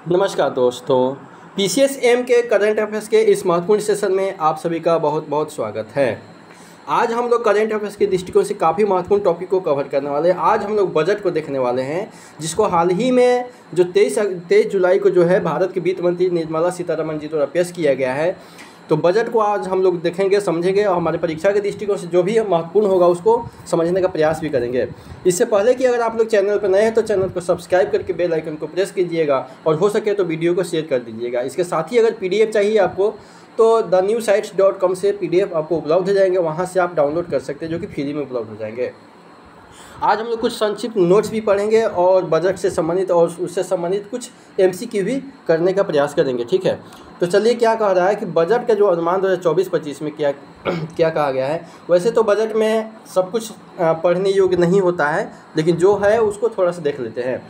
नमस्कार दोस्तों, पीसीएसएम के करंट अफेयर्स के इस महत्वपूर्ण सेशन में आप सभी का बहुत बहुत स्वागत है। आज हम लोग करंट अफेयर्स के दृष्टिकोण से काफ़ी महत्वपूर्ण टॉपिक को कवर करने वाले हैं। आज हम लोग बजट को देखने वाले हैं, जिसको हाल ही में जो 23 जुलाई को जो है भारत के वित्त मंत्री निर्मला सीतारमण जी द्वारा पेश किया गया है। तो बजट को आज हम लोग देखेंगे, समझेंगे और हमारे परीक्षा के दृष्टिकोण से जो भी महत्वपूर्ण होगा उसको समझने का प्रयास भी करेंगे। इससे पहले कि अगर आप लोग चैनल पर नए हैं तो चैनल को सब्सक्राइब करके बेल आइकन को प्रेस कीजिएगा और हो सके तो वीडियो को शेयर कर दीजिएगा। इसके साथ ही अगर पीडीएफ चाहिए आपको तो thenewsites.com से पीडीएफ आपको उपलब्ध हो जाएंगे, वहाँ से आप डाउनलोड कर सकते हैं, जो कि फ्री में उपलब्ध हो जाएंगे। आज हम लोग कुछ संक्षिप्त नोट्स भी पढ़ेंगे और बजट से संबंधित और उससे संबंधित कुछ एमसीक्यू भी करने का प्रयास करेंगे। ठीक है, तो चलिए क्या कह रहा है कि बजट का जो अनुमान 2024-25 में क्या क्या कहा गया है। वैसे तो बजट में सब कुछ पढ़ने योग्य नहीं होता है, लेकिन जो है उसको थोड़ा सा देख लेते हैं।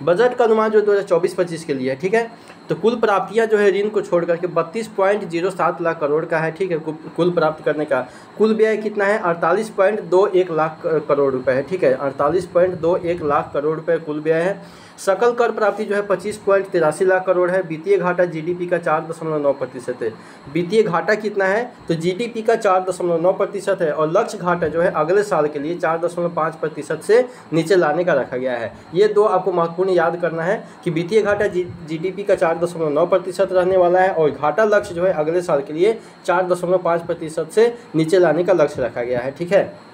बजट का अनुमान जो 2024-25 के लिए है, ठीक है, तो कुल प्राप्तियां जो है ऋण को छोड़ करके 32.07 लाख करोड़ का है। ठीक है, कुल प्राप्त करने का कुल व्यय कितना है 48.21 लाख करोड़ रुपए है। ठीक है, 48.21 लाख करोड़ रुपए कुल व्यय है। सकल कर प्राप्ति जो है 25.83 लाख करोड़ है। वित्तीय घाटा जीडीपी का 4.9% है। वित्तीय घाटा कितना है तो जीडीपी का 4.9% है और लक्ष्य घाटा जो है अगले साल के लिए 4.5% से नीचे लाने का रखा गया है। ये दो आपको महत्वपूर्ण याद करना है कि वित्तीय घाटा जीडीपी का 4.9% रहने वाला है और घाटा लक्ष्य जो है अगले साल के लिए 4.5% से नीचे लाने का लक्ष्य रखा गया है। ठीक है,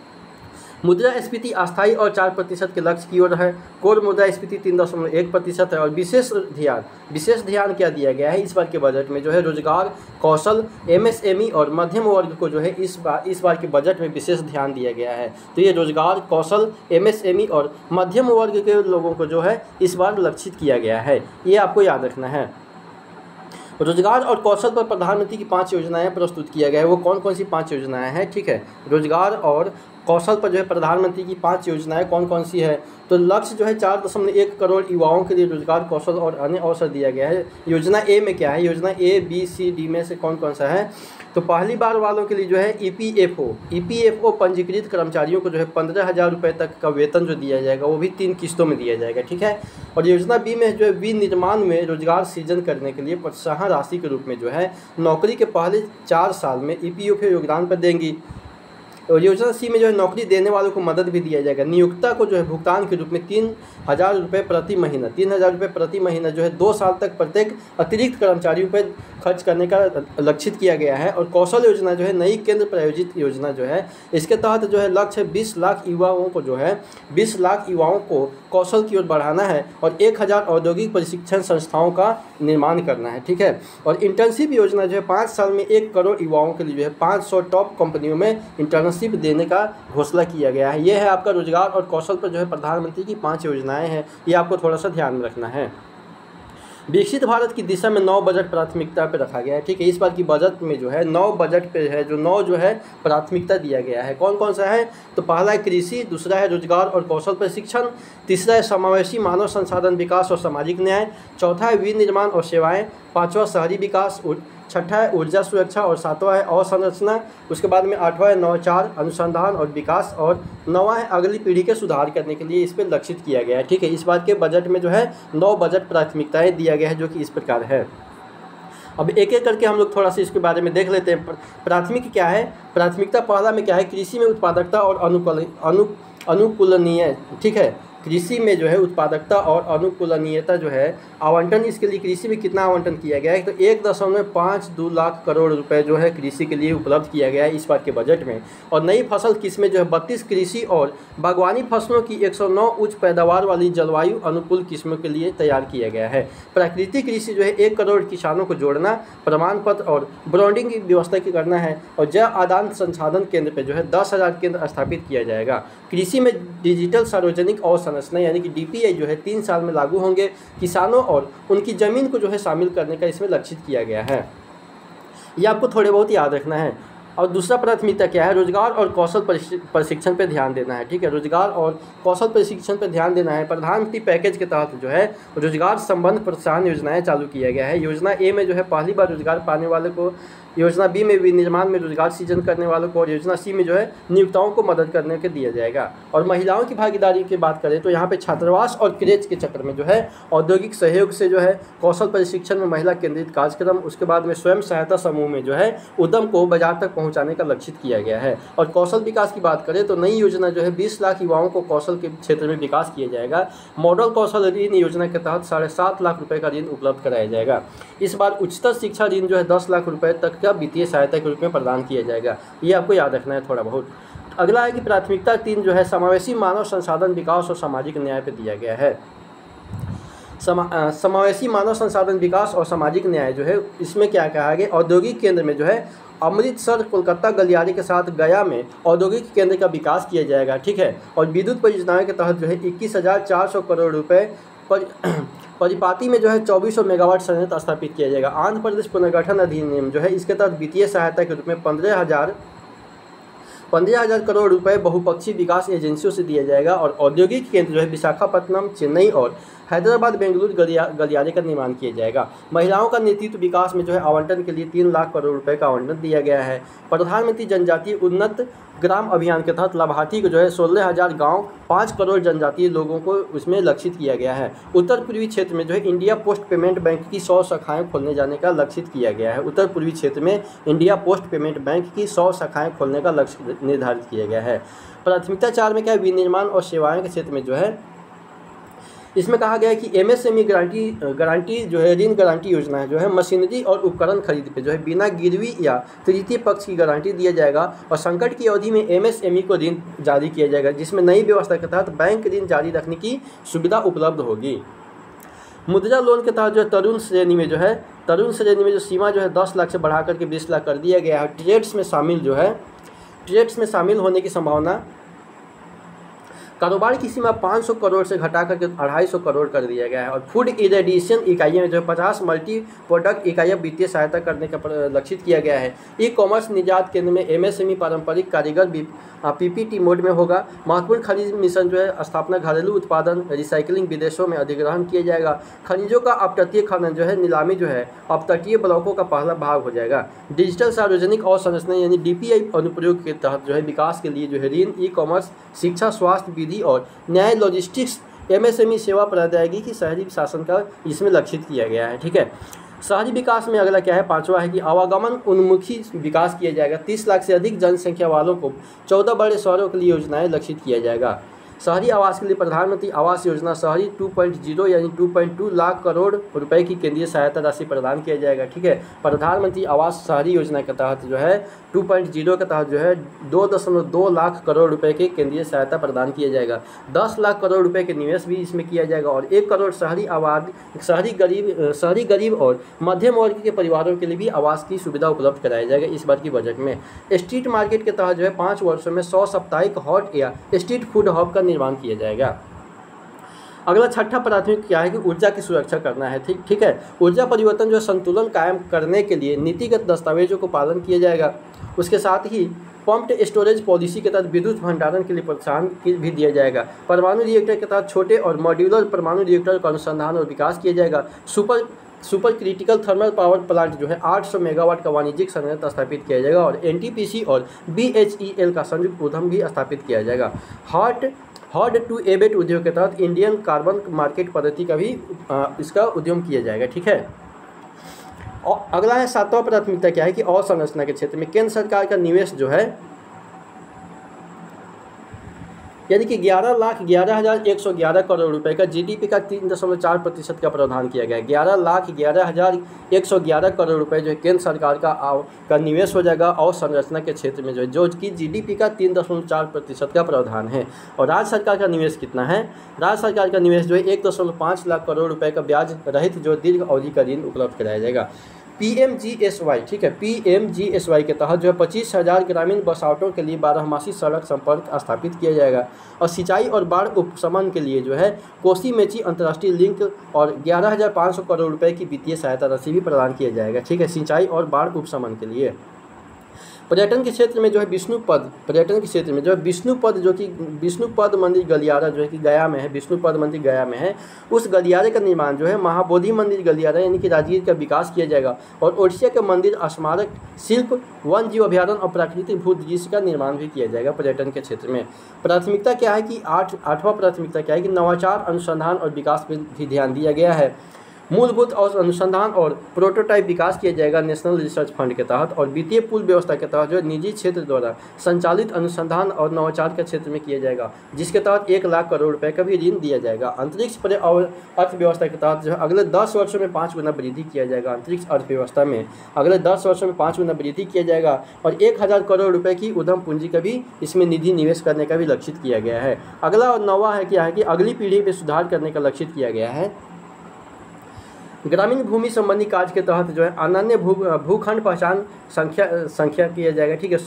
मुद्रास्फीति अस्थायी और 4% के लक्ष्य की ओर है। कोर मुद्रास्फीति 3.1% है और विशेष ध्यान क्या दिया गया है इस बार के बजट में जो है रोजगार, कौशल, एमएसएमई और मध्यम वर्ग को जो है इस बार के बजट में विशेष ध्यान दिया गया है। तो ये रोजगार, कौशल, एमएसएमई और मध्यम वर्ग के लोगों को जो है इस बार लक्षित किया गया है, ये आपको याद रखना है। रोजगार और कौशल पर प्रधानमंत्री की 5 योजनाएं प्रस्तुत किया गया है। वो कौन कौन सी 5 योजनाएं हैं? ठीक है, रोजगार और कौशल पर जो है प्रधानमंत्री की 5 योजनाएं कौन कौन सी है तो लक्ष्य जो है 4.1 करोड़ युवाओं के लिए रोजगार, कौशल और अन्य अवसर दिया गया है। योजना ए में क्या है? योजना ए, बी, सी, डी में से कौन कौन सा है? तो पहली बार वालों के लिए जो है ईपीएफओ पंजीकृत कर्मचारियों को जो है 15,000 रुपये तक का वेतन जो दिया जाएगा वो भी 3 किस्तों में दिया जाएगा। ठीक है, और योजना बी में जो है विनिर्माण में रोजगार सृजन करने के लिए प्रोत्साहन राशि के रूप में जो है नौकरी के पहले 4 साल में ईपीएफओ योगदान पर देंगी। और योजना सी में जो है नौकरी देने वालों को मदद भी दिया जाएगा। नियोक्ता को जो है भुगतान के रूप में 3,000 रुपये प्रति महीना 3,000 रुपये प्रति महीना जो है 2 साल तक प्रत्येक अतिरिक्त कर्मचारियों पर खर्च करने का लक्षित किया गया है। और कौशल योजना जो है नई केंद्र प्रायोजित योजना जो है, इसके तहत जो है लक्ष्य 20 लाख युवाओं को कौशल की ओर बढ़ाना है और 1,000 औद्योगिक प्रशिक्षण संस्थाओं का निर्माण करना है। ठीक है, और इंटर्नशिप योजना जो है 5 साल में 1 करोड़ युवाओं के लिए जो है 500 टॉप कंपनियों में इंटर्नशिप देने का घोषणा किया गया है। यह है आपका रोजगार और कौशल पर जो है प्रधानमंत्री की 5 योजनाएं हैं, ये आपको थोड़ा सा ध्यान में रखना है। विकसित भारत की दिशा में 9 बजट प्राथमिकता पे रखा गया है। ठीक है, इस बार की बजट में जो है 9 बजट पे है, जो 9 जो है प्राथमिकता दिया गया है। कौन कौन सा है तो पहला है कृषि, दूसरा है रोजगार और कौशल प्रशिक्षण, तीसरा है समावेशी मानव संसाधन विकास और सामाजिक न्याय, चौथा है विनिर्माण और सेवाएं, पाँचवा शहरी विकास, छठा है ऊर्जा सुरक्षा और सातवां है अवसंरचना, उसके बाद में 8वां है नवाचार, अनुसंधान और विकास और 9वां है अगली पीढ़ी के सुधार करने के लिए इस पर लक्षित किया गया है। ठीक है, इस बात के बजट में जो है 9 बजट प्राथमिकताएं दिया गया है, जो कि इस प्रकार है। अब एक एक करके हम लोग थोड़ा सा इसके बारे में देख लेते हैं। प्राथमिक क्या है? प्राथमिकता पहला में क्या है? कृषि में उत्पादकता और अनुकूलनीय। ठीक है, कृषि में जो है उत्पादकता और अनुकूलनीयता जो है आवंटन, इसके लिए कृषि में कितना आवंटन किया गया है तो 1.52 लाख करोड़ रुपए जो है कृषि के लिए उपलब्ध किया गया है इस बार के बजट में। और नई फसल किस्में जो है 32 कृषि और बागवानी फसलों की 109 उच्च पैदावार वाली जलवायु अनुकूल किस्मों के लिए तैयार किया गया है। प्राकृतिक कृषि जो है 1 करोड़ किसानों को जोड़ना, प्रमाण पत्र और ब्रांडिंग की व्यवस्था करना है। और जल आदान संसाधन केंद्र पर जो है 10,000 केंद्र स्थापित किया जाएगा। कृषि में डिजिटल सार्वजनिक अवसंरचना यानी कि डीपीआई जो है 3 साल में लागू होंगे। किसानों और उनकी ज़मीन को जो है शामिल करने का इसमें लक्षित किया गया है। ये आपको थोड़े बहुत याद रखना है। और दूसरा प्राथमिकता क्या है, रोजगार और कौशल प्रशिक्षण पे ध्यान देना है। ठीक है, रोजगार और कौशल प्रशिक्षण पे ध्यान देना है। प्रधानमंत्री पैकेज के तहत जो है रोजगार संबंध प्रोत्साहन योजनाएं चालू किया गया है। योजना ए में जो है पहली बार रोजगार पाने वाले को, योजना बी में विनिर्माण में रोजगार सृजन करने वालों को, और योजना सी में जो है नियोक्ताओं को मदद करने के दिया जाएगा। और महिलाओं की भागीदारी की बात करें तो यहाँ पे छात्रावास और क्रेच के चक्कर में जो है औद्योगिक सहयोग से जो है कौशल प्रशिक्षण में महिला केंद्रित कार्यक्रम, उसके बाद में स्वयं सहायता समूह में जो है उद्यम को बाजार तक पहुँचाने का लक्षित किया गया है। और कौशल विकास की बात करें तो नई योजना जो है 20 लाख युवाओं को कौशल के क्षेत्र में विकास किया जाएगा। मॉडल कौशल ऋण योजना के तहत 7.5 लाख रुपये का ऋण उपलब्ध कराया जाएगा। इस बार उच्चतर शिक्षा ऋण जो है 10 लाख रुपये तक का वित्तीय सहायता के रूप में प्रदान किया जाएगा। ये आपको याद रखना है थोड़ा बहुत। अगला है कि प्राथमिकता 3 जो है समावेशी मानव संसाधन विकास और सामाजिक न्याय पे दिया गया है। समावेशी मानव संसाधन विकास और सामाजिक न्याय जो है इसमें क्या कहा गया, औद्योगिक केंद्र में जो है अमृतसर, कोलकाता, गलियारे के साथ गया में औद्योगिक केंद्र का विकास किया जाएगा। ठीक है, और विद्युत परियोजनाओं के तहत जो है 21,400 करोड़ रुपये परिपाटी में जो है 2400 मेगावाट संयंत्र स्थापित किया जाएगा। आंध्र प्रदेश पुनर्गठन अधिनियम जो है इसके तहत वित्तीय सहायता के रूप में 15,000 करोड़ रुपए बहुपक्षीय विकास एजेंसियों से दिया जाएगा। और औद्योगिक केंद्र जो है विशाखापट्टनम, चेन्नई और हैदराबाद, बेंगलुरु, गलियारे का निर्माण किया जाएगा। महिलाओं का नेतृत्व विकास में जो है आवंटन के लिए 3 लाख करोड़ रुपए का आवंटन दिया गया है। प्रधानमंत्री जनजातीय उन्नत ग्राम अभियान के तहत लाभार्थी को जो है 16,000 गाँव, 5 करोड़ जनजातीय लोगों को उसमें लक्षित किया गया है। उत्तर पूर्वी क्षेत्र में जो है इंडिया पोस्ट पेमेंट बैंक की 100 शाखाएं खोलने जाने का लक्षित किया गया है। उत्तर पूर्वी क्षेत्र में इंडिया पोस्ट पेमेंट बैंक की 100 शाखाएं खोलने का लक्ष्य निर्धारित किया गया है। प्राथमिकता 4 में क्या है, विनिर्माण और सेवाएं के क्षेत्र में जो है इसमें कहा गया है कि एमएसएमई गारंटी जो है ऋण गारंटी योजना है जो है मशीनरी और उपकरण खरीद पे जो है बिना गिरवी या तृतीय पक्ष की गारंटी दिया जाएगा। और संकट की अवधि में एमएसएमई को ऋण जारी किया जाएगा, जिसमें नई व्यवस्था के तहत बैंक ऋण जारी रखने की सुविधा उपलब्ध होगी। मुद्रा लोन के तहत जो है तरुण श्रेणी में जो सीमा जो है 10 लाख से बढ़ा करके 20 लाख कर दिया गया है। ट्रेड्स में शामिल होने की संभावना, कारोबार की सीमा 500 करोड़ से घटा करके 250 करोड़ कर दिया गया है। और फूड इरेडिएशन इकाइयों में जो 50 मल्टी प्रोडक्ट इकाइयाँ वित्तीय सहायता करने का लक्षित किया गया है। ई कॉमर्स निर्यात केंद्र में एमएसएमई पारंपरिक कारीगर पीपीटी मोड में होगा। महत्वपूर्ण खनिज मिशन जो है स्थापना, घरेलू उत्पादन, रिसाइकलिंग विदेशों में अधिग्रहण किया जाएगा। खनिजों का अपतटीय खनन जो है नीलामी जो है अपतटीय ब्लॉकों का पहला भाग हो जाएगा। डिजिटल सार्वजनिक अवसंरचना यानी डीपीआई अनुप्रयोग के तहत जो है विकास के लिए जो है ऋण, ई कॉमर्स, शिक्षा, स्वास्थ्य, विधि और न्याय, लॉजिस्टिक्स, एमएसएमई सेवा प्रदायगी की शहरी शासन का इसमें लक्षित किया गया है। ठीक है, शहरी विकास में अगला क्या है, 5वां है कि आवागमन उन्मुखी विकास किया जाएगा। 30 लाख से अधिक जनसंख्या वालों को 14 बड़े शहरों के लिए योजनाएं लक्षित किया जाएगा। शहरी आवास के लिए प्रधानमंत्री आवास योजना शहरी 2.0 यानी 2.2 लाख करोड़ रुपए की केंद्रीय सहायता राशि प्रदान किया जाएगा। ठीक है, प्रधानमंत्री आवास शहरी योजना के तहत जो है 2.0 के तहत जो है 2.2 लाख करोड़ रुपए के केंद्रीय सहायता प्रदान किया जाएगा। 10 लाख करोड़ रुपए के निवेश भी इसमें किया जाएगा। और 1 करोड़ शहरी गरीब और मध्यम वर्ग के परिवारों के लिए भी आवास की सुविधा उपलब्ध कराया जाएगा इस बार की बजट में। स्ट्रीट मार्केट के तहत जो है 5 वर्षों में 100 साप्ताहिक हॉट या स्ट्रीट फूड हब का निर्माण किया जाएगा। अगला 6ठा प्राथमिक क्या है कि ऊर्जा की सुरक्षा करना है। ठीक है, ऊर्जा परिवर्तन जो संतुलन कायम करने के लिए नीतिगत दस्तावेजों को पालन किया जाएगा। उसके साथ ही पम्प्ड स्टोरेज पॉलिसी के तहत विद्युत भंडारण के लिए प्रोत्साहन भी दिया जाएगा। परमाणु रिएक्टर के तहत छोटे और मॉड्यूलर परमाणु रिएक्टर का अनुसंधान और विकास किया जाएगा। Super critical thermal power plant जो है 800 मेगावाट का वाणिज्यिक संयंत्र स्थापित किया जाएगा। और एनटीपीसी और BHEL का संयुक्त उद्यम भी स्थापित किया जाएगा। हार्ड टू एबेट उद्योग के तहत इंडियन कार्बन मार्केट पद्धति का भी इसका उद्यम किया जाएगा। ठीक है, और अगला है 7वां प्राथमिकता क्या है कि अवसंरचना के क्षेत्र में केंद्र सरकार का निवेश जो है यानी कि 11,11,111 करोड़ रुपए का जीडीपी का 3.4% का प्रावधान किया गया। 11,11,111 करोड़ रुपए जो है केंद्र सरकार का निवेश हो जाएगा अवसंरचना के क्षेत्र में जो कि जीडीपी का 3.4% का प्रावधान है। और राज्य सरकार का निवेश कितना है, राज्य सरकार का निवेश जो है 1.5 लाख करोड़ रुपए का ब्याज रहित जो दीर्घ अवधि का ऋण उपलब्ध कराया जाएगा। PMGSY, ठीक है, PMGSY के तहत जो है 25,000 ग्रामीण बसावटों के लिए 12मासी सड़क संपर्क स्थापित किया जाएगा। और सिंचाई और बाढ़ उपशमन के लिए जो है कोसी मेची अंतर्राष्ट्रीय लिंक और 11,500 करोड़ रुपए की वित्तीय सहायता राशि भी प्रदान किया जाएगा। ठीक है, सिंचाई और बाढ़ उपशमन के लिए। पर्यटन के क्षेत्र में जो है विष्णुपद, पर्यटन के क्षेत्र में जो है विष्णुपद, जो कि विष्णुपद मंदिर गलियारा जो है कि गया में है, विष्णुपद मंदिर गया में है, उस गलियारे का निर्माण जो है महाबोधि मंदिर गलियारा यानी कि राजगीर का विकास किया जाएगा। और ओडिशा के मंदिर स्मारक शिल्प, वन जीव अभ्यारण्य और प्राकृतिक भूदृश्य का निर्माण भी किया जाएगा पर्यटन के क्षेत्र में। प्राथमिकता क्या है कि आठवां प्राथमिकता क्या है कि नवाचार, अनुसंधान और विकास पर भी ध्यान दिया गया है। मूलभूत और अनुसंधान और प्रोटोटाइप विकास किया जाएगा नेशनल रिसर्च फंड के तहत। और वित्तीय पूल व्यवस्था के तहत जो है निजी क्षेत्र द्वारा संचालित अनुसंधान और नवाचार के क्षेत्र में किया जाएगा, जिसके तहत 1 लाख करोड़ रुपए का भी ऋण दिया जाएगा। अंतरिक्ष पर और अर्थव्यवस्था के तहत जो है अगले 10 वर्षों में 5 गुना वृद्धि किया जाएगा। अंतरिक्ष अर्थव्यवस्था में अगले 10 वर्षों में 5 गुना वृद्धि किया जाएगा और 1000 करोड़ रुपये की उद्यम पूंजी का भी इसमें निधि निवेश करने का भी लक्षित किया गया है। अगला और नौवां है क्या है कि अगली पीढ़ी में सुधार करने का लक्षित किया गया है। ग्रामीण भूमि संबंधी कार्य के तहत जो है अनन्य भूखंड पहचान संख्या किया जाएगा, ठीक है।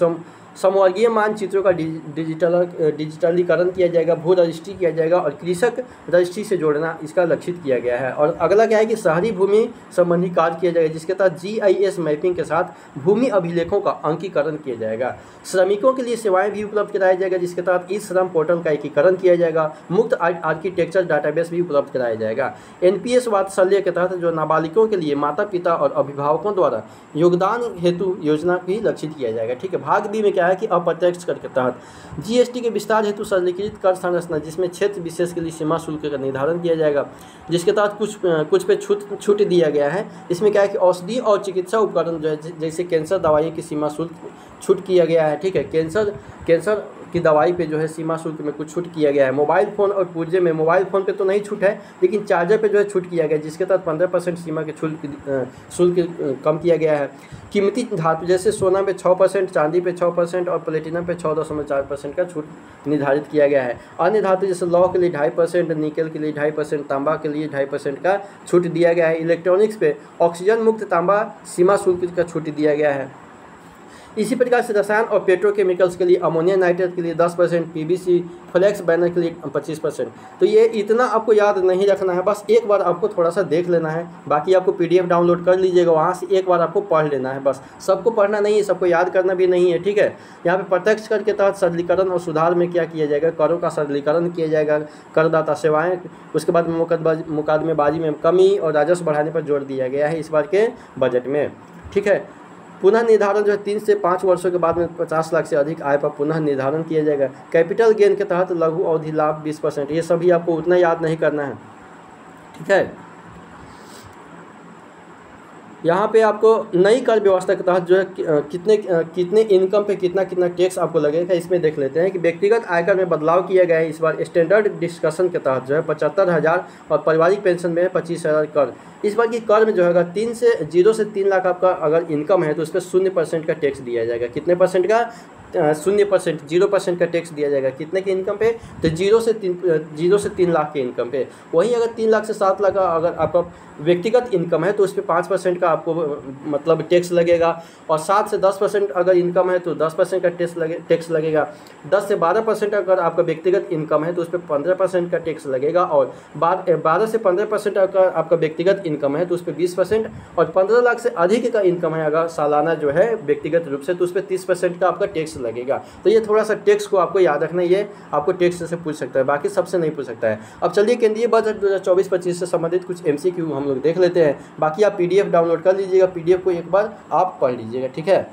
समवर्गीय मानचित्रों का डिजिटलीकरण किया जाएगा, भू रजिस्ट्री किया जाएगा और कृषक रजिस्ट्री से जोड़ना इसका लक्षित किया गया है। और अगला क्या है कि शहरी भूमि संबंधी कार्य किया जाएगा, जिसके तहत GIS मैपिंग के साथ भूमि अभिलेखों का अंकीकरण किया जाएगा। श्रमिकों के लिए सेवाएं भी उपलब्ध कराया जाएगा, जिसके तहत ई श्रम पोर्टल का एकीकरण किया जाएगा। मुक्त आर्किटेक्चर डाटाबेस भी उपलब्ध कराया जाएगा। NPS वात्सल्य के तहत जो नाबालिगों के लिए माता पिता और अभिभावकों द्वारा योगदान हेतु योजना भी लक्षित किया जाएगा, ठीक है। भाग बी में क्या है कि अप्रत्यक्ष कर के तहत GST के विस्तार हेतु सरलीकृत कर संरचना, जिसमें क्षेत्र विशेष के लिए सीमा शुल्क का निर्धारण किया जाएगा, जिसके तहत कुछ पे छूट दिया गया है। इसमें क्या है कि औषधि और चिकित्सा उपकरण जो है जैसे कैंसर दवाइयों की सीमा शुल्क छूट किया गया है, ठीक है। कैंसर की दवाई पे जो है सीमा शुल्क में कुछ छूट किया गया है। मोबाइल फ़ोन और पुर्जे में, मोबाइल फ़ोन पे तो नहीं छूट है लेकिन चार्जर पे जो है छूट किया गया है, जिसके तहत 15% सीमा के शुल्क कम किया गया है। कीमती धातु जैसे सोना पे 6%, चांदी पे 6% और प्लेटिनम पे 6.4% का छूट निर्धारित किया गया है। अन्य धातु जैसे लौह के लिए 2.5%, निकल के लिए 2.5%, तांबा के लिए 2.5% का छूट दिया गया है। इलेक्ट्रॉनिक्स पे ऑक्सीजन मुक्त तांबा सीमा शुल्क का छूट दिया गया है। इसी प्रकार से रसायन और पेट्रोकेमिकल्स के लिए अमोनिया नाइट्रेट के लिए 10%, PVC फ्लेक्स बैनर के लिए 25%। तो ये इतना आपको याद नहीं रखना है, बस एक बार आपको थोड़ा सा देख लेना है। बाकी आपको PDF डाउनलोड कर लीजिएगा, वहाँ से एक बार आपको पढ़ लेना है, बस सबको पढ़ना नहीं है, सबको याद करना भी नहीं है, ठीक है। यहाँ पे प्रत्यक्ष कर के तहत सरलीकरण और सुधार में क्या किया जाएगा, करों का सरलीकरण किया जाएगा, करदाता सेवाएँ, उसके बाद मुकदमेबाजी में कमी और राजस्व बढ़ाने पर जोर दिया गया है इस बार के बजट में, ठीक है। पुनः निर्धारण जो है 3 से 5 वर्षों के बाद में 50 लाख से अधिक आय पर पुनः निर्धारण किया जाएगा। कैपिटल गेन के तहत लघु अवधि लाभ 20%। ये सभी आपको उतना याद नहीं करना है, ठीक है। यहाँ पे आपको नई कर व्यवस्था के तहत जो है कितने इनकम पे कितना टैक्स आपको लगेगा, इसमें देख लेते हैं कि व्यक्तिगत आयकर में बदलाव किया गया है इस बार। स्टैंडर्ड डिस्कशन के तहत जो है 75,000 और पारिवारिक पेंशन में 25,000 कर। इस बार की कर में जो है 0 से 3 लाख आपका अगर इनकम है तो उस पर 0% का टैक्स दिया जाएगा। कितने परसेंट का? 0%, 0% का टैक्स दिया जाएगा। कितने के इनकम पे? तो 0 से 3 लाख के इनकम पे। वहीं अगर 3 लाख से 7 लाख का अगर आपका व्यक्तिगत इनकम है तो उस पर 5% का आपको मतलब टैक्स लगेगा। और 7 से 10% अगर इनकम है तो 10% का टैक्स लगेगा। 10 से 12% अगर आपका व्यक्तिगत इनकम है तो उस पर 15% का टैक्स लगेगा। और 12 से 15% अगर आपका व्यक्तिगत इनकम है तो उस पर 20%। और 15 लाख से अधिक का इनकम है अगर सालाना जो है व्यक्तिगत रूप से तो उस पर 30% का आपका टैक्स लगेगा। तो ये थोड़ा सा टैक्स को आपको याद रखना, ये आपको टैक्स से पूछ सकता है, बाकी सबसे नहीं पूछ सकता है। अब चलिए केंद्रीय बजट 2024-25 से संबंधित कुछ MCQ हम लोग देख लेते हैं। बाकी आप PDF डाउनलोड कर लीजिएगा, PDF को एक बार आप पढ़ लीजिएगा, ठीक है।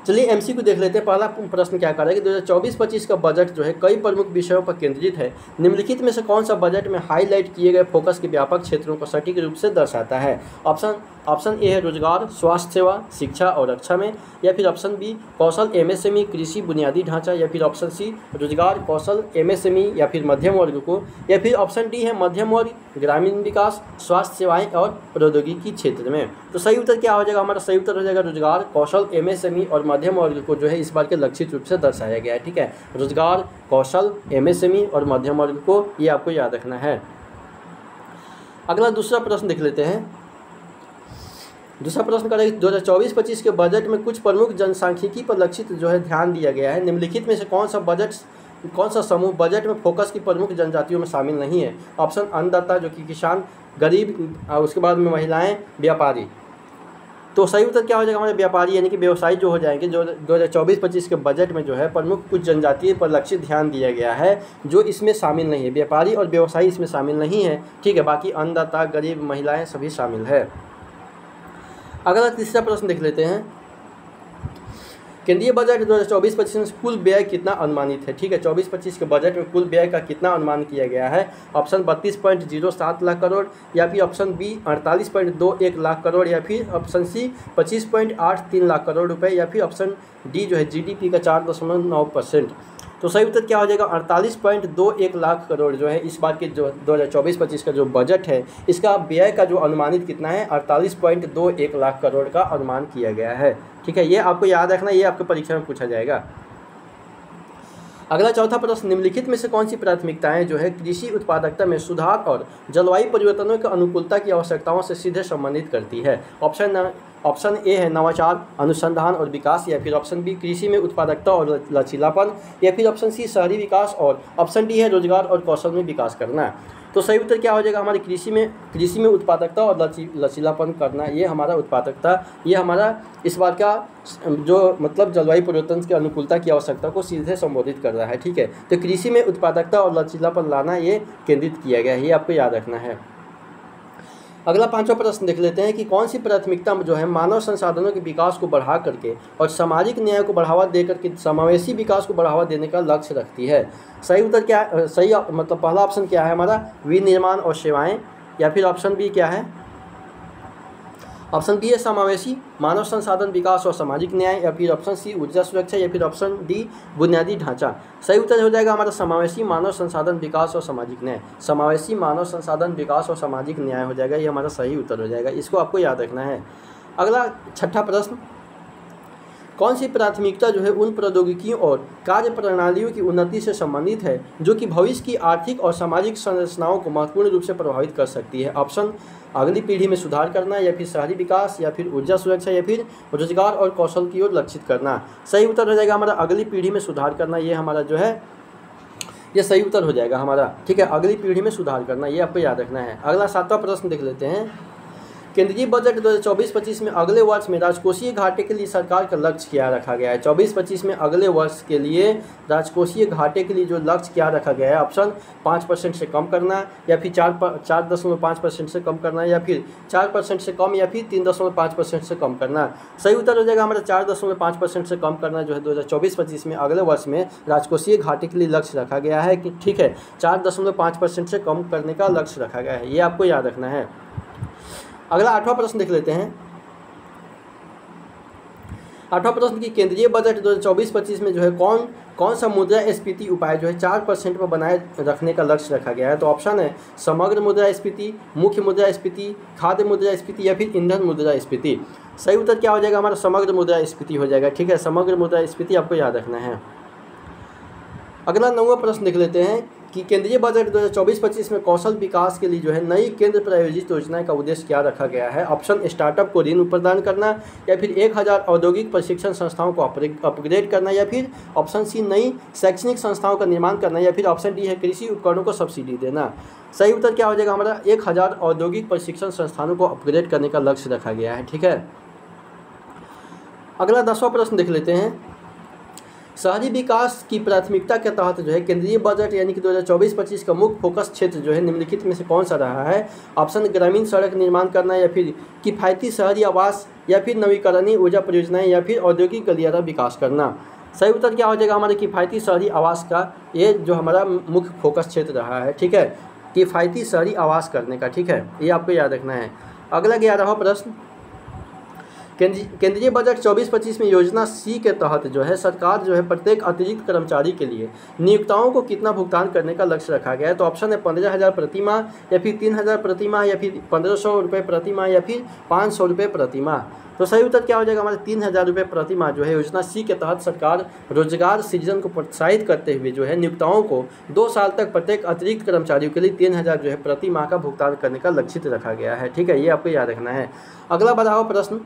चलिए MCQ देख लेते हैं। पहला प्रश्न क्या कर रहा है कि 2024-25 का बजट जो है कई प्रमुख विषयों पर केंद्रित है। निम्नलिखित में से कौन सा बजट में हाईलाइट किए गए फोकस के व्यापक क्षेत्रों को सटीक रूप से दर्शाता है? ऑप्शन ए है रोजगार, स्वास्थ्य सेवा, शिक्षा और रक्षा में, या फिर ऑप्शन बी कौशल MSME कृषि बुनियादी ढांचा, या फिर ऑप्शन सी रोजगार कौशल MSME या फिर मध्यम वर्ग को, या फिर ऑप्शन डी है मध्यम वर्ग ग्रामीण विकास स्वास्थ्य सेवाएं और प्रौद्योगिकी क्षेत्र में। तो सही उत्तर क्या हो जाएगा? हमारा सही उत्तर हो जाएगा रोजगार कौशल MSME और मध्यम वर्ग को जो है इस बार के लक्षित रूप से दर्शाया गया है, ठीक है। रोजगार कौशल MSME और मध्यम वर्ग को, ये आपको याद रखना है। अगला दूसरा प्रश्न देख लेते हैं। दूसरा प्रश्न करें 2024-25 के बजट में कुछ प्रमुख जनसांख्यिकी पर लक्षित जो है ध्यान दिया गया है। निम्नलिखित में से कौन सा समूह बजट में फोकस की प्रमुख जनजातियों में शामिल नहीं है? ऑप्शन अन्नदाता जो कि किसान, गरीब, उसके बाद में महिलाएं, व्यापारी। तो सही उत्तर क्या हो जाएगा हमारे व्यापारी यानी कि व्यवसायी जो हो जाएंगे, जो 2024-25 के बजट में जो है प्रमुख कुछ जनजातीय पर लक्षित ध्यान दिया गया है, जो इसमें शामिल नहीं है। व्यापारी और व्यवसायी इसमें शामिल नहीं है, ठीक है। बाकी अन्नदाता, गरीब, महिलाएं सभी शामिल है। अगला तीसरा प्रश्न देख लेते हैं। केंद्रीय बजट 2024-25 में कुल व्यय कितना अनुमानित है, ठीक है। 24-25 के बजट में कुल व्यय का कितना अनुमान किया गया है? ऑप्शन 32.07 लाख करोड़, या फिर ऑप्शन बी 48.21 लाख करोड़, या फिर ऑप्शन सी 25.83 लाख करोड़ रुपए, या फिर ऑप्शन डी जो है जीडीपी का 4.9%। तो सही उत्तर क्या हो जाएगा? 48.21 लाख करोड़ जो है इस बार के जो 2024-25 का जो बजट है, इसका व्यय का जो अनुमानित कितना है? 48.21 लाख करोड़ का अनुमान किया गया है, ठीक है। ये आपको याद रखना, ये आपके परीक्षा में पूछा जाएगा। अगला चौथा प्रश्न, निम्नलिखित में से कौन सी प्राथमिकताएं जो है कृषि उत्पादकता में सुधार और जलवायु परिवर्तनों की अनुकूलता की आवश्यकताओं से सीधे संबंधित करती है? ऑप्शन ए है नवाचार, अनुसंधान और विकास, या फिर ऑप्शन बी कृषि में उत्पादकता और लचीलापन, या फिर ऑप्शन सी शहरी विकास, और ऑप्शन डी है रोजगार और कौशल में विकास करना। तो सही उत्तर क्या हो जाएगा हमारे? कृषि में उत्पादकता और लचीलापन करना। ये हमारा उत्पादकता, ये हमारा इस बार का जो मतलब जलवायु परिवर्तन की अनुकूलता की आवश्यकता को सीधे संबोधित कर रहा है, ठीक है। तो कृषि में उत्पादकता और लचीलापन लाना ये केंद्रित किया गया है, ये आपको याद रखना है। अगला पांचवा प्रश्न देख लेते हैं कि कौन सी प्राथमिकता जो है मानव संसाधनों के विकास को बढ़ा करके और सामाजिक न्याय को बढ़ावा दे करके समावेशी विकास को बढ़ावा देने का लक्ष्य रखती है? सही उत्तर क्या है? सही मतलब पहला ऑप्शन क्या है हमारा? विनिर्माण और सेवाएं, या फिर ऑप्शन बी क्या है? ऑप्शन बी है समावेशी मानव संसाधन विकास और सामाजिक न्याय, या फिर ऑप्शन सी ऊर्जा सुरक्षा, या फिर ऑप्शन डी बुनियादी ढांचा। सही उत्तर हो जाएगा हमारा समावेशी मानव संसाधन विकास और सामाजिक न्याय। समावेशी मानव संसाधन विकास और सामाजिक न्याय हो जाएगा, ये हमारा सही उत्तर हो जाएगा। इसको आपको याद रखना है। अगला छठा प्रश्न, कौन सी प्राथमिकता जो है उन प्रौद्योगिकियों और कार्य प्रणालियों की उन्नति से संबंधित है जो कि भविष्य की आर्थिक और सामाजिक संरचनाओं को महत्वपूर्ण रूप से प्रभावित कर सकती है? ऑप्शन अगली पीढ़ी में सुधार करना, या फिर शहरी विकास, या फिर ऊर्जा सुरक्षा, या फिर रोजगार और कौशल की ओर लक्षित करना। सही उत्तर हो जाएगा हमारा अगली पीढ़ी में सुधार करना। ये हमारा जो है ये सही उत्तर हो जाएगा हमारा, ठीक है। अगली पीढ़ी में सुधार करना, ये आपको याद रखना है। अगला सातवां प्रश्न देख लेते हैं। केंद्रीय बजट 2024-25 में अगले वर्ष में राजकोषीय घाटे के लिए सरकार का लक्ष्य क्या रखा गया है? 24-25 में अगले वर्ष के लिए राजकोषीय घाटे के लिए जो लक्ष्य क्या रखा गया है? ऑप्शन 5% से कम करना, या फिर 4.5% से कम करना, या फिर 4% से कम, या फिर 3.5% से कम करना। सही उत्तर हो जाएगा हमारा 4.5% से कम करना जो है 2024-25 में अगले वर्ष में राजकोषीय घाटे के लिए लक्ष्य रखा गया है कि ठीक है 4.5% से कम करने का लक्ष्य रखा गया है, ये आपको याद रखना है। अगला आठवां प्रश्न देख लेते हैं। आठवां प्रश्न की केंद्रीय बजट 2024-25 में जो है कौन सा मुद्रास्फीति उपाय जो है 4% पर बनाए रखने का लक्ष्य रखा गया है? तो ऑप्शन है समग्र मुद्रास्फीति, मुख्य मुद्रास्फीति, खाद्य मुद्रास्फीति, या फिर ईंधन मुद्रास्फीति। सही उत्तर क्या हो जाएगा हमारा? समग्र मुद्रास्फीति हो जाएगा, ठीक है। समग्र मुद्रास्फीति आपको याद रखना है। अगला 9वां प्रश्न देख लेते हैं कि केंद्रीय बजट 2024-25 में कौशल विकास के लिए जो है नई केंद्र प्रायोजित योजना का उद्देश्य क्या रखा गया है? ऑप्शन स्टार्टअप को ऋण प्रदान करना, या फिर 1000 औद्योगिक प्रशिक्षण संस्थाओं को अपग्रेड करना, या फिर ऑप्शन सी नई शैक्षणिक संस्थाओं का निर्माण करना, या फिर ऑप्शन डी है कृषि उपकरणों को सब्सिडी देना। सही उत्तर क्या हो जाएगा हमारा? 1000 औद्योगिक प्रशिक्षण संस्थानों को अपग्रेड करने का लक्ष्य रखा गया है, ठीक है। अगला 10वां प्रश्न देख लेते हैं। शहरी विकास की प्राथमिकता के तहत जो है केंद्रीय बजट यानी कि 2024-25 का मुख्य फोकस क्षेत्र जो है निम्नलिखित में से कौन सा रहा है? ऑप्शन ग्रामीण सड़क निर्माण करना, या फिर किफ़ायती शहरी आवास, या फिर नवीकरणीय ऊर्जा परियोजनाएं, या फिर औद्योगिक गलियारा विकास करना। सही उत्तर क्या हो जाएगा हमारे? किफ़ायती शहरी आवास का ये जो हमारा मुख्य फोकस क्षेत्र रहा है, ठीक है। किफ़ायती शहरी आवास करने का, ठीक है, ये आपको याद रखना है। अगला 11वां प्रश्न, केंद्रीय बजट 24-25 में योजना सी के तहत जो है सरकार जो है प्रत्येक अतिरिक्त कर्मचारी के लिए नियोक्ताओं को कितना भुगतान करने का लक्ष्य रखा गया है? तो ऑप्शन है 15,000 प्रति माह, या फिर 3,000 प्रति माह, या फिर 1,500 रुपये प्रति माह, या फिर 500 रुपये प्रति माह। तो सही उत्तर क्या हो जाएगा हमारे? 3,000 रुपये प्रति माह जो है योजना सी के तहत सरकार रोजगार सृजन को प्रोत्साहित करते हुए जो है नियोक्ताओं को 2 साल तक प्रत्येक अतिरिक्त कर्मचारियों के लिए 3,000 जो है प्रति माह का भुगतान करने का लक्षित रखा गया है, ठीक है, ये आपको याद रखना है। अगला 12वां प्रश्न,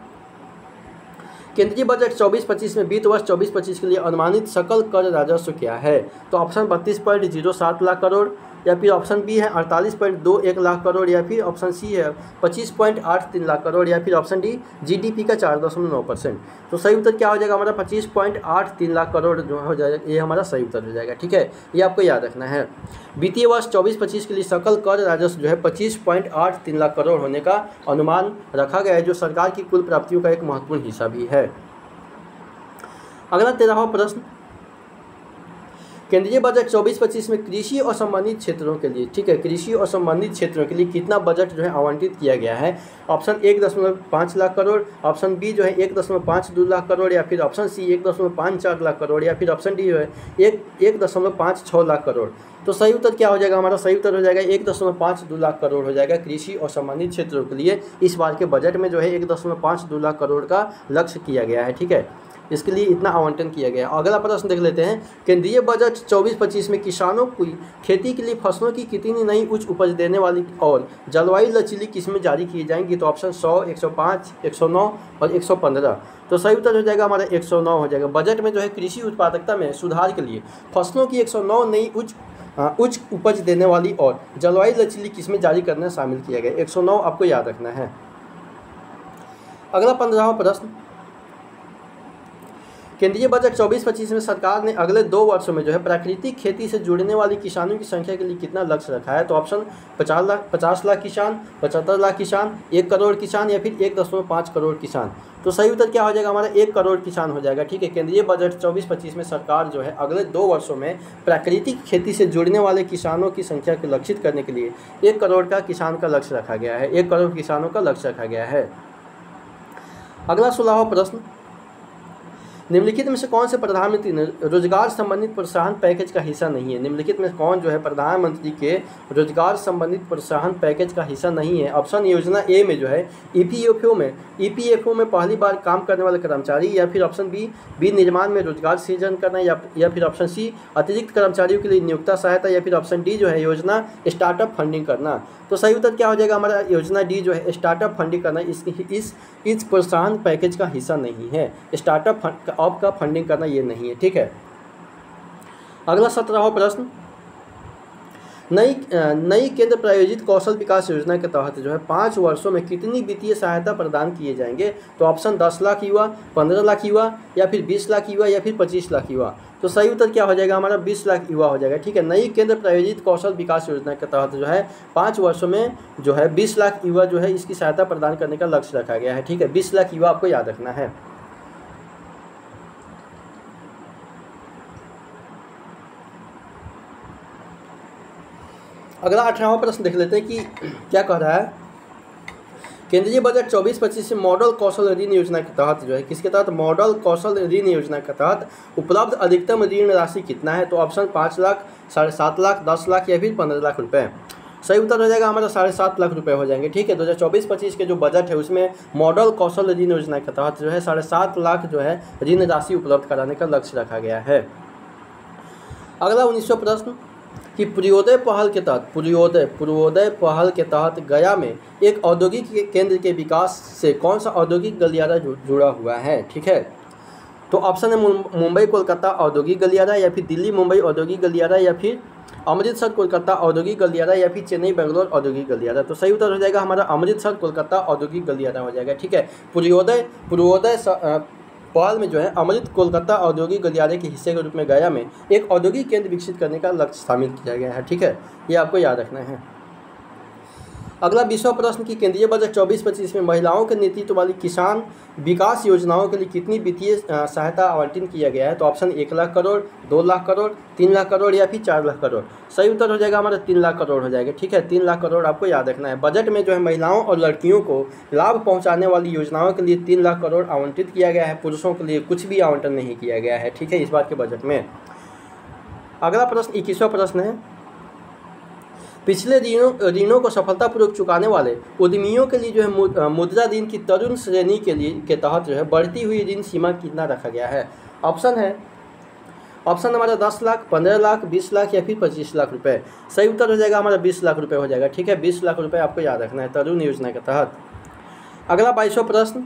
केंद्रीय बजट 24-25 में वित्त वर्ष 24-25 के लिए अनुमानित सकल कर राजस्व क्या है? तो ऑप्शन 32.07 लाख करोड़, या फिर ऑप्शन बी है 48.21 लाख करोड़, या फिर ऑप्शन सी है 25.83 लाख करोड़, या फिर ऑप्शन डी जीडीपी का 4.9%। तो सही उत्तर क्या हो जाएगा हमारा 25.83 लाख करोड़ जो हो जाएगा, ये हमारा सही उत्तर हो जाएगा। ठीक है, ये आपको याद रखना है। वित्तीय वर्ष 24-25 के लिए सकल कर राजस्व जो है 25.83 लाख करोड़ होने का अनुमान रखा गया है, जो सरकार की कुल प्राप्तियों का एक महत्वपूर्ण हिस्सा भी है। अगला 13वां प्रश्न, केंद्रीय बजट 24-25 में कृषि और संबंधित क्षेत्रों के लिए, ठीक है, कृषि और संबंधित क्षेत्रों के लिए कितना बजट जो है आवंटित किया गया है? Option 1.5 lakh crore, option B जो है 1.52 लाख करोड़, या फिर ऑप्शन सी 1.54 लाख करोड़, या फिर ऑप्शन डी जो है 1.56 लाख करोड़। तो सही उत्तर क्या हो जाएगा हमारा? सही उत्तर हो जाएगा 1.52 लाख करोड़ हो जाएगा कृषि और संबंधित क्षेत्रों के लिए। इस बार के बजट में जो है 1.52 लाख करोड़ का लक्ष्य किया गया है। ठीक है, इसके लिए इतना आवंटन किया गया। अगला प्रश्न देख लेते हैं, केंद्रीय बजट 24-25 में किसानों की खेती के लिए फसलों की कितनी नई उच्च उपज देने वाली और जलवायु लचीली किस्में जारी की जाएंगी? तो ऑप्शन 100, 105, 109 और 115। तो सही उत्तर हो जाएगा हमारा 109 हो जाएगा। बजट में जो है कृषि उत्पादकता में सुधार के लिए फसलों की 109 नई उच्च उपज देने वाली और जलवायु लचीली किस्में जारी करना शामिल किया गया। 109 आपको याद रखना है। अगला 15वां प्रश्न, केंद्रीय बजट 24-25 में सरकार ने अगले 2 वर्षों में जो है प्राकृतिक खेती से जुड़ने वाली किसानों की संख्या के लिए कितना लक्ष्य रखा है? तो ऑप्शन 50 लाख किसान, 75 लाख किसान, 1 करोड़ किसान, या फिर 1.5 करोड़ किसान। तो सही उत्तर क्या हो जाएगा हमारा? 1 करोड़ किसान हो जाएगा। ठीक है, केंद्रीय बजट 24-25 में सरकार जो है अगले 2 वर्षों में प्राकृतिक खेती से जुड़ने वाले किसानों की संख्या को लक्षित करने के लिए 1 करोड़ का किसान का लक्ष्य रखा गया है। 1 करोड़ किसानों का लक्ष्य रखा गया है। अगला 16वां प्रश्न, निम्नलिखित में से कौन से प्रधानमंत्री ने रोजगार संबंधित प्रोत्साहन पैकेज का हिस्सा नहीं है? निम्नलिखित में कौन जो है प्रधानमंत्री के रोजगार संबंधित प्रोत्साहन पैकेज का हिस्सा नहीं है? ऑप्शन योजना ए में जो है ईपीएफओ में पहली बार काम करने वाले कर्मचारी, या फिर ऑप्शन बी निर्माण में रोजगार सृजन करना, या फिर ऑप्शन सी अतिरिक्त कर्मचारियों के लिए नियोक्ता सहायता, या फिर ऑप्शन डी जो है योजना स्टार्टअप फंडिंग करना। तो सही उत्तर क्या हो जाएगा हमारा? योजना डी जो है स्टार्टअप फंडिंग करना इस प्रोत्साहन पैकेज का हिस्सा नहीं है। स्टार्टअप का फंडिंग करना ये नहीं है। ठीक है, अगला 17वां प्रश्न, नई केंद्र प्रायोजित कौशल विकास योजना के तहत जो है 5 वर्षों में कितनी वित्तीय सहायता प्रदान किए जाएंगे? तो ऑप्शन 10 लाख युवा, 15 लाख युवा, या फिर 20 लाख युवा, या फिर 25 लाख युवा। तो सही उत्तर क्या हो जाएगा हमारा? 20 लाख युवा हो जाएगा। ठीक है, नई केंद्र प्रायोजित कौशल विकास योजना के तहत जो है 5 वर्षों में जो है 20 लाख युवा जो है इसकी सहायता प्रदान करने का लक्ष्य रखा गया है। ठीक है, 20 लाख युवा आपको याद रखना है। अगला 18वां प्रश्न देख लेते हैं कि क्या कह रहा है। केंद्रीय बजट 24-25 से मॉडल कौशल ऋण योजना के तहत जो है, किसके तहत? मॉडल कौशल ऋण योजना के तहत उपलब्ध अधिकतम ऋण राशि कितना है? तो ऑप्शन 5 लाख, 7.5 लाख, 10 लाख, या फिर 15 लाख रुपए। सही उत्तर हो जाएगा हमारा 7.5 लाख रुपए हो जाएंगे। ठीक है, 2024-25 के जो बजट है उसमें मॉडल कौशल ऋण योजना के तहत जो है 7.5 लाख जो है ऋण राशि उपलब्ध कराने का लक्ष्य रखा गया है। अगला 19वां प्रश्न कि पूर्वोदय पहल के तहत गया में एक औद्योगिक केंद्र के विकास से कौन सा औद्योगिक गलियारा जुड़ा हुआ है? ठीक है, तो ऑप्शन है मुंबई कोलकाता औद्योगिक गलियारा, या फिर दिल्ली मुंबई औद्योगिक गलियारा, या फिर अमृतसर कोलकाता औद्योगिक गलियारा, या फिर चेन्नई बेंगलोर औद्योगिक गलियारा। तो सही उत्तर हो जाएगा हमारा अमृतसर कोलकाता औद्योगिक गलियारा हो जाएगा। ठीक है, पूर्वोदय पहल में जो है अमृत कोलकाता औद्योगिक गलियारे के हिस्से के रूप में गया में एक औद्योगिक केंद्र विकसित करने का लक्ष्य शामिल किया गया है। ठीक है, ये आपको याद रखना है। अगला 20वां प्रश्न की केंद्रीय बजट 24-25 में महिलाओं के नेतृत्व वाली किसान विकास योजनाओं के लिए कितनी वित्तीय सहायता आवंटित किया गया है? तो ऑप्शन 1 लाख करोड़, 2 लाख करोड़, 3 लाख करोड़, या फिर 4 लाख करोड़। सही उत्तर हो जाएगा हमारा 3 लाख करोड़ हो जाएगा। ठीक है, 3 लाख करोड़ आपको याद रखना है। बजट में जो है महिलाओं और लड़कियों को लाभ पहुँचाने वाली योजनाओं के लिए 3 लाख करोड़ आवंटित किया गया है। पुरुषों के लिए कुछ भी आवंटन नहीं किया गया है। ठीक है, इस बार के बजट में। अगला प्रश्न 21वां प्रश्न है, पिछले ऋणों को सफलतापूर्वक चुकाने वाले उद्यमियों के लिए जो है मुद्रा ऋण की तरुण श्रेणी के तहत जो है बढ़ती हुई ऋण सीमा कितना रखा गया है? ऑप्शन हमारा 10 लाख, 15 लाख, 20 लाख, या फिर 25 लाख रुपए। सही उत्तर हो जाएगा हमारा 20 लाख रुपए हो जाएगा। ठीक है, 20 लाख रुपए आपको याद रखना है तरुण योजना के तहत। अगला 22वां प्रश्न,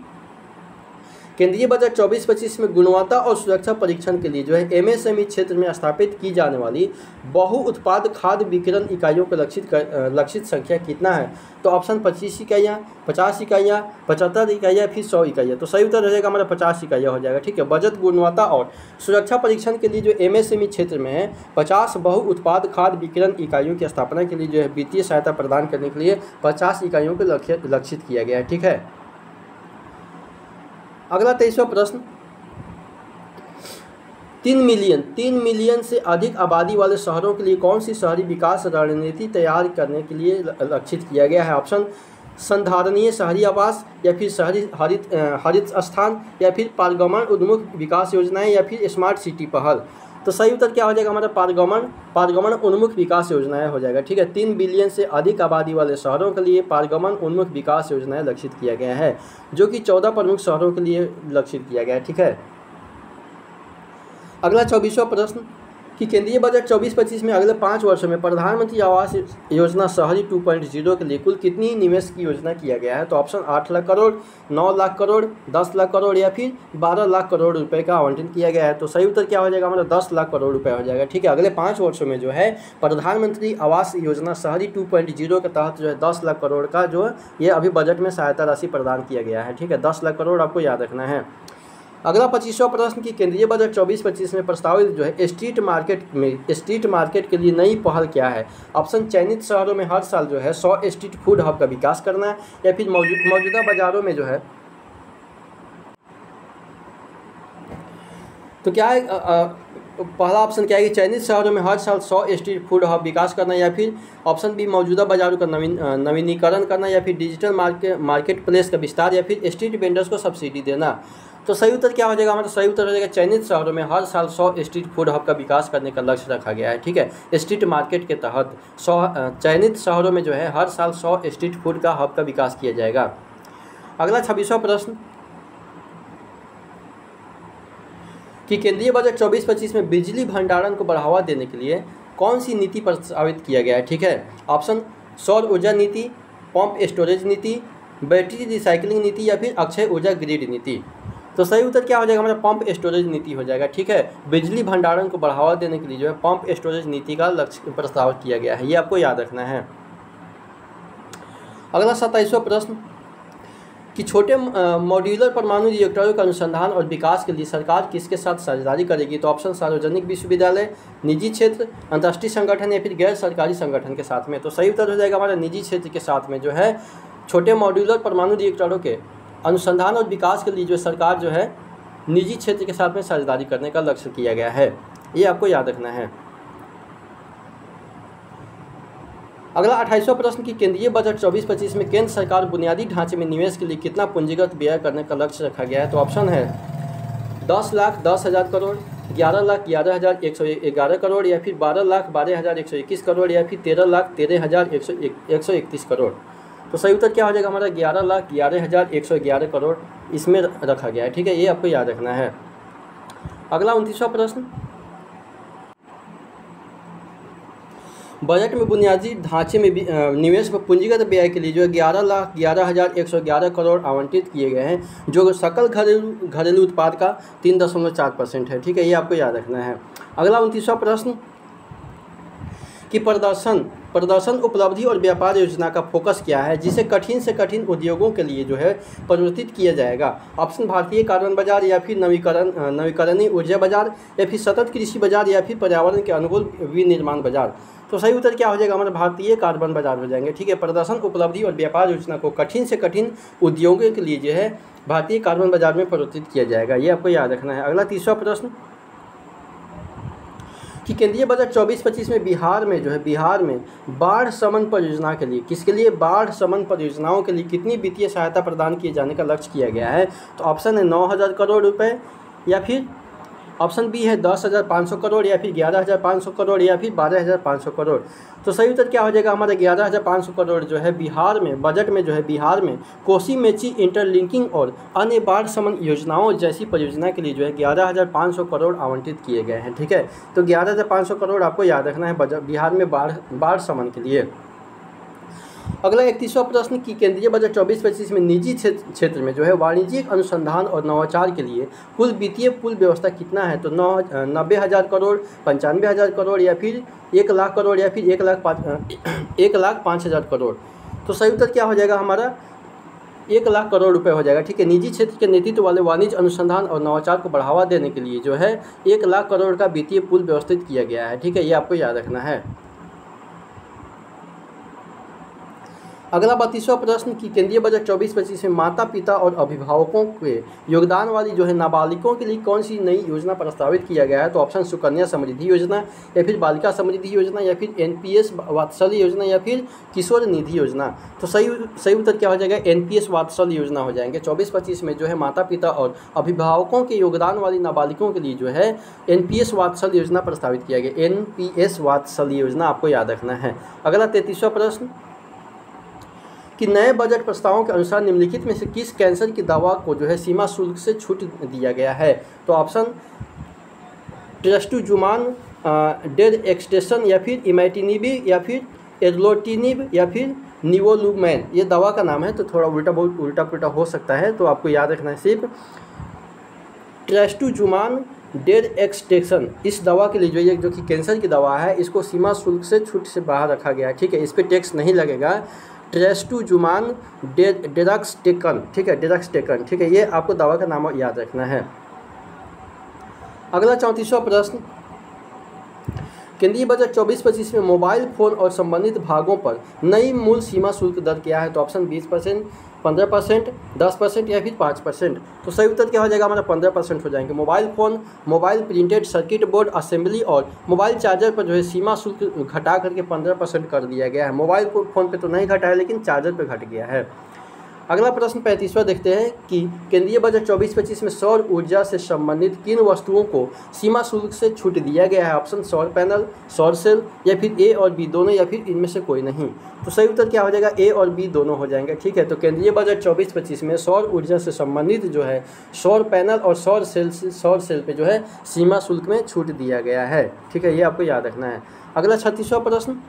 केंद्रीय बजट 24-25 में गुणवत्ता और सुरक्षा परीक्षण के लिए जो है एमएसएमई क्षेत्र में स्थापित की जाने वाली बहु उत्पाद खाद्य विकिरण इकाइयों को लक्षित संख्या कितना है? तो ऑप्शन 25 इकाइयाँ, 50 इकाइयाँ, 75 इकाइयाँ, फिर 100 इकाइयाँ। तो सही उत्तर हो जाएगा हमारा 50 इकाइयाँ हो जाएगा। ठीक है, बजट गुणवत्ता और सुरक्षा परीक्षण के लिए जो एमएसएमई क्षेत्र में है 50 बहु उत्पाद खाद्य विकिरण इकाइयों की स्थापना के लिए जो है वित्तीय सहायता प्रदान करने के लिए 50 इकाइयों को लक्षित किया गया है। ठीक है, अगला 23वां प्रश्न, 3 मिलियन से अधिक आबादी वाले शहरों के लिए कौन सी शहरी विकास रणनीति तैयार करने के लिए लक्षित किया गया है? ऑप्शन संधारणीय शहरी आवास, या फिर शहरी हरित स्थान, या फिर पारगमन उन्मुख विकास योजनाएं, या फिर स्मार्ट सिटी पहल। तो सही उत्तर क्या हो जाएगा हमारा? पारगमन उन्मुख विकास योजनाएं हो जाएगा। ठीक है, 3 बिलियन से अधिक आबादी वाले शहरों के लिए पारगमन उन्मुख विकास योजनाएं लक्षित किया गया है, जो कि 14 प्रमुख शहरों के लिए लक्षित किया गया है। ठीक है, अगला 24वां प्रश्न कि केंद्रीय बजट 24-25 में अगले 5 वर्षों में प्रधानमंत्री आवास योजना शहरी 2.0 के लिए कुल कितनी निवेश की योजना किया गया है? तो ऑप्शन 8 लाख करोड़, 9 लाख करोड़, 10 लाख करोड़, या फिर 12 लाख करोड़ रुपए का आवंटन किया गया है। तो सही उत्तर क्या हो जाएगा हमारा? 10 लाख करोड़ रुपए हो जाएगा। ठीक है, अगले 5 वर्षों में जो है प्रधानमंत्री आवास योजना शहरी 2.0 के तहत जो है 10 लाख करोड़ का जो है ये अभी बजट में सहायता राशि प्रदान किया गया है। ठीक है, 10 लाख करोड़ आपको याद रखना है। अगला 25वां प्रश्न कि केंद्रीय बजट 24-25 में प्रस्तावित जो है स्ट्रीट मार्केट के लिए नई पहल क्या है? ऑप्शन चयनित शहरों में हर साल जो है 100 स्ट्रीट फूड हब का विकास करना है, या फिर मौजूदा बाजारों में जो है तो क्या है पहला ऑप्शन क्या है कि चयनित शहरों में हर साल 100 स्ट्रीट फूड हब विकास करना, या फिर ऑप्शन बी मौजूदा बाजारों का नवीनीकरण करना, या फिर डिजिटल मार्केट प्लेस का विस्तार, या फिर स्ट्रीट वेंडर्स को सब्सिडी देना। तो सही उत्तर क्या हो जाएगा हमारा? सही उत्तर हो जाएगा चयनित शहरों में हर साल 100 स्ट्रीट फूड हब का विकास करने का लक्ष्य रखा गया है। ठीक है, स्ट्रीट मार्केट के तहत चयनित शहरों में जो है हर साल 100 स्ट्रीट फूड का हब का विकास किया जाएगा। अगला 26वां प्रश्न कि केंद्रीय बजट 24-25 में बिजली भंडारण को बढ़ावा देने के लिए कौन सी नीति प्रस्तावित किया गया है? ठीक है, ऑप्शन सौर ऊर्जा नीति, पंप स्टोरेज नीति, बैटरी रिसाइकलिंग नीति, या फिर अक्षय ऊर्जा ग्रिड नीति। तो सही उत्तर क्या हो जाएगा हमारा? पंप स्टोरेज नीति हो जाएगा। ठीक है, बिजली भंडारण को बढ़ावा देने के लिए जो है पंप स्टोरेज नीति का लक्ष्य प्रस्तावित किया गया है, ये आपको याद रखना है। अगला 27वां प्रश्न कि छोटे मॉड्यूलर परमाणु रिएक्टरों का अनुसंधान और विकास के लिए सरकार किसके साथ साझेदारी करेगी? तो ऑप्शन सार्वजनिक विश्वविद्यालय, निजी क्षेत्र, अंतर्राष्ट्रीय संगठन, या फिर गैर सरकारी संगठन के साथ में। तो सही उत्तर हो जाएगा हमारा निजी क्षेत्र के साथ में जो है छोटे मॉड्यूलर परमाणु रिएक्टरों के अनुसंधान और विकास के लिए जो सरकार जो है निजी क्षेत्र के साथ में साझेदारी करने का लक्ष्य किया गया है, ये आपको याद रखना है। अगला 28वां प्रश्न कि केंद्रीय बजट 24-25 में केंद्र सरकार बुनियादी ढांचे में निवेश के लिए कितना पूंजीगत व्यय करने का लक्ष्य रखा गया है? तो ऑप्शन है 10 लाख 10,000 करोड़, 11 लाख 11,111 करोड़, या फिर 12 लाख 12,121 करोड़, या फिर 13 लाख 13,131 करोड़। तो सही उत्तर क्या हो जाएगा हमारा? 11 लाख 11,111 करोड़ इसमें रखा गया है। ठीक है, ये आपको याद रखना है। अगला 29वां प्रश्न बजट में बुनियादी ढांचे में निवेश में पूंजीगत व्यय के लिए जो 11 लाख 11,111 करोड़ आवंटित किए गए हैं, जो सकल घरेलू उत्पाद का 3.4% है। ठीक है, ये आपको याद रखना है। अगला 29वां प्रश्न कि प्रदर्शन उपलब्धि और व्यापार योजना का फोकस क्या है, जिसे कठिन से कठिन उद्योगों के लिए जो है परिवर्तित किया जाएगा? ऑप्शन भारतीय कार्बन बाजार, या फिर नवीकरणीय ऊर्जा बाजार, या फिर सतत कृषि बाजार, या फिर पर्यावरण के अनुकूल विनिर्माण बाजार। तो सही उत्तर क्या हो जाएगा हमारा? भारतीय कार्बन बाजार हो जाएंगे। ठीक है, प्रदर्शन उपलब्धि और व्यापार योजना को कठिन से कठिन उद्योगों के लिए जो है भारतीय कार्बन बाजार में परिवर्तित किया जाएगा, ये आपको याद रखना है। अगला 30वां प्रश्न कि केंद्रीय बजट 24-25 में बिहार में बाढ़ शमन परियोजना के लिए किसके लिए बाढ़ शमन परियोजनाओं के लिए कितनी वित्तीय सहायता प्रदान किए जाने का लक्ष्य किया गया है? तो ऑप्शन है 9,000 करोड़ रुपए, या फिर ऑप्शन बी है 10,500 करोड़, या फिर 11,500 करोड़, या फिर 12,500 करोड़। तो सही उत्तर क्या हो जाएगा हमारा? 11,500 करोड़ जो है बिहार में बजट में जो है बिहार में कोसी मेची इंटरलिंकिंग और अन्य बाढ़ शमन योजनाओं जैसी परियोजना के लिए जो है 11,500 करोड़ आवंटित किए गए हैं। ठीक है, तो 11,500 करोड़ आपको याद रखना है बजट बिहार में बाढ़ शमन के लिए। अगला 31वां प्रश्न कि केंद्रीय बजट 24-25 में निजी क्षेत्र में जो है वाणिज्यिक अनुसंधान और नवाचार के लिए कुल वित्तीय पुल व्यवस्था कितना है? तो 90,000 करोड़, 95,000 करोड़ या फिर 1,00,000 करोड़ या फिर 1,05,000 करोड़। तो सही उत्तर क्या हो जाएगा हमारा? 1,00,000 करोड़ रुपए हो जाएगा। ठीक है, निजी क्षेत्र के नेतृत्व वाले वाणिज्य अनुसंधान और नवाचार को बढ़ावा देने के लिए जो है 1,00,000 करोड़ का वित्तीय पुल व्यवस्थित किया गया है। ठीक है, ये आपको याद रखना है। अगला 32वां प्रश्न कि केंद्रीय बजट 24-25 में माता पिता और अभिभावकों के योगदान वाली जो है नाबालिगों के लिए कौन सी नई योजना प्रस्तावित किया गया है? तो ऑप्शन सुकन्या समृद्धि योजना या फिर बालिका समृद्धि योजना या फिर NPS वात्सल्य योजना या फिर किशोर निधि योजना। तो सही उत्तर क्या हो जाएगा? NPS वात्सल्य योजना हो जाएंगे। 24-25 में जो है माता पिता और अभिभावकों के योगदान वाली नाबालिगों के लिए जो है NPS वात्सल्य योजना प्रस्तावित किया गया। NPS वात्सल्य योजना आपको याद रखना है। अगला 33वां प्रश्न कि नए बजट प्रस्तावों के अनुसार निम्नलिखित में से किस कैंसर की दवा को जो है सीमा शुल्क से छूट दिया गया है? तो ऑप्शन ट्रस्टुजुमान डेरेक्स्टेशन या फिर इमैटिनिब या फिर एर्लोटिनिब या फिर निवोलुमैन, ये दवा का नाम है। तो थोड़ा बहुत उल्टा पुल्टा हो सकता है, तो आपको याद रखना है सिर्फ ट्रस्टुजुमान डेरेक्स्टेशन इस दवा के लिए जो कि कैंसर की दवा है, इसको सीमा शुल्क से छूट से बाहर रखा गया है। ठीक है, इस पर टैक्स नहीं लगेगा। ट्रस्टुजुमान डेरेक्स्टेकन, ठीक है, डेरेक्स्टेकन, ठीक है, ये आपको दवा का नाम याद रखना है। अगला 34वां प्रश्न केंद्रीय बजट 24-25 में मोबाइल फ़ोन और संबंधित भागों पर नई मूल सीमा शुल्क दर क्या है? तो ऑप्शन 20%, 15%, 10% या फिर 5%। तो सही उत्तर क्या हो जाएगा हमारा? 15% हो जाएंगे। Mobile phone, mobile printed circuit board assembly और मोबाइल चार्जर पर जो है सीमा शुल्क घटा करके 15% कर दिया गया है। मोबाइल फ़ोन पे तो नहीं घटा है, लेकिन चार्जर पे घट गया है। अगला प्रश्न 35वां देखते हैं कि केंद्रीय बजट 24-25 में सौर ऊर्जा से संबंधित किन वस्तुओं को सीमा शुल्क से छूट दिया गया है? ऑप्शन सौर पैनल, सौर सेल या फिर A और B दोनों या फिर इनमें से कोई नहीं। तो सही उत्तर क्या हो जाएगा? A और B दोनों हो जाएंगे। ठीक है, तो केंद्रीय बजट 24-25 में सौर ऊर्जा से संबंधित जो है सौर पैनल और सौर सेल पे जो है सीमा शुल्क में छूट दिया गया है। ठीक है, ये आपको याद रखना है। अगला 36वां प्रश्न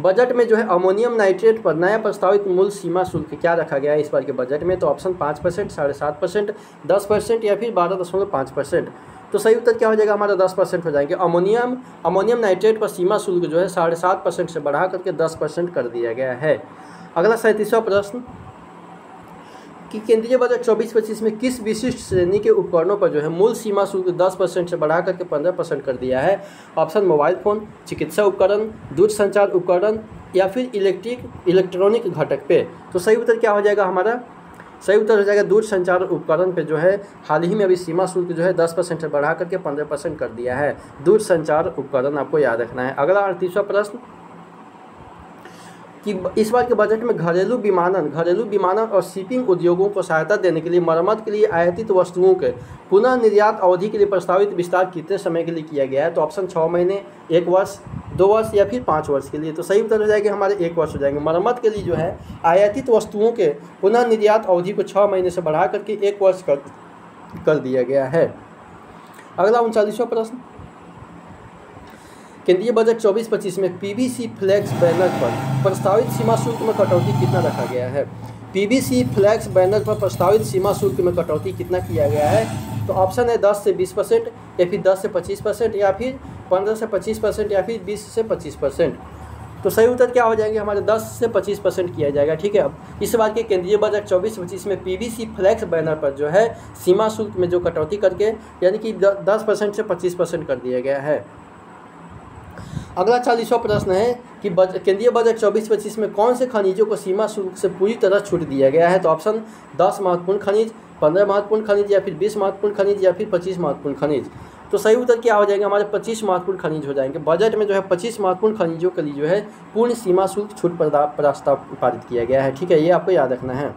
बजट में जो है अमोनियम नाइट्रेट पर नया प्रस्तावित मूल सीमा शुल्क क्या रखा गया है इस बार के बजट में? तो ऑप्शन 5%, 7.5%, 10% या फिर 12.5%। तो सही उत्तर क्या हो जाएगा हमारा? 10% हो जाएंगे। अमोनियम नाइट्रेट पर सीमा शुल्क जो है 7.5% से बढ़ा करके 10% कर दिया गया है। अगला 37वां प्रश्न कि केंद्रीय बजट 24-25 में किस विशिष्ट श्रेणी के उपकरणों पर जो है मूल सीमा शुल्क 10% से बढ़ा करके 15% कर दिया है? ऑप्शन मोबाइल फ़ोन, चिकित्सा उपकरण, दूर संचार उपकरण या फिर इलेक्ट्रॉनिक घटक पे। तो सही उत्तर क्या हो जाएगा हमारा? सही उत्तर हो जाएगा दूर संचार उपकरण पे जो है हाल ही में अभी सीमा शुल्क जो है 10% से बढ़ा करके 15% कर दिया है। दूर संचार उपकरण आपको याद रखना है। अगला 38वां प्रश्न कि इस बार के बजट में घरेलू विमानन और शिपिंग उद्योगों को सहायता देने के लिए मरम्मत के लिए आयातित वस्तुओं के पुनः निर्यात अवधि के लिए प्रस्तावित विस्तार कितने समय के लिए किया गया है? तो ऑप्शन 6 महीने, 1 वर्ष, 2 वर्ष या फिर 5 वर्ष के लिए। तो सही उत्तर हो जाएगा हमारे 1 वर्ष हो जाएंगे। मरम्मत के लिए जो है आयातित वस्तुओं के पुनः निर्यात अवधि को 6 महीने से बढ़ा करके 1 वर्ष कर दिया गया है। अगला 39वां प्रश्न केंद्रीय बजट 24-25 में PVC फ्लैक्स बैनर पर प्रस्तावित सीमा शुल्क में कटौती कितना रखा गया है? PVC फ्लैक्स बैनर पर प्रस्तावित सीमा शुल्क में कटौती कितना किया गया है? तो ऑप्शन है 10 से 20% या फिर 10 से 25% या फिर 15 से 25% या फिर 20 से 25%। तो सही उत्तर क्या हो जाएंगे हमारे? 10 से 25% किया जाएगा। ठीक है, अब इस बार के केंद्रीय बजट 24-25 में PVC फ्लैक्स बैनर पर जो है सीमा शुल्क में जो कटौती करके यानी कि 10% से 25% कर दिया गया है। अगला 40वां प्रश्न है कि केंद्रीय बजट 24-25 में कौन से खनिजों को सीमा शुल्क से पूरी तरह छूट दिया गया है? तो ऑप्शन 10 महत्वपूर्ण खनिज, 15 महत्वपूर्ण खनिज या फिर 20 महत्वपूर्ण खनिज या फिर 25 महत्वपूर्ण खनिज। तो सही उत्तर क्या हो जाएगा हमारे? 25 महत्वपूर्ण खनिज हो जाएंगे। बजट में जो है 25 महत्वपूर्ण खनिजों के लिए जो है पूर्ण सीमा शुल्क छूट प्रस्ताव पारित किया गया है। ठीक है, ये आपको याद रखना है।